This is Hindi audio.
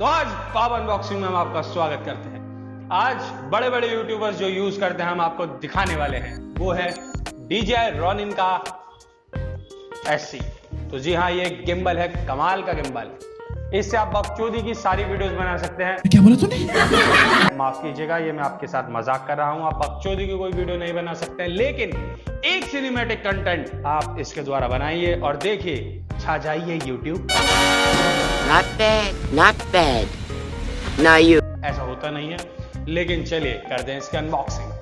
तो आज पावर अनबॉक्सिंग में हम आपका स्वागत करते हैं। आज बड़े बड़े यूट्यूबर्स जो यूज करते हैं हम आपको दिखाने वाले हैं, वो है DJI RONIN का SC। तो जी हाँ, ये गिम्बल है, कमाल का गिम्बल है। इससे आप बकचोदी की सारी वीडियोस बना सकते हैं। क्या बोला तूने? माफ कीजिएगा, ये मैं आपके साथ मजाक कर रहा हूं। आप बकचोदी की कोई वीडियो नहीं बना सकते, लेकिन एक सिनेमैटिक कंटेंट आप इसके द्वारा बनाइए और देखिए, छा जाइए YouTube. Not bad, not bad. Now you. ऐसा होता नहीं है, लेकिन चलिए कर दें इसकी अनबॉक्सिंग।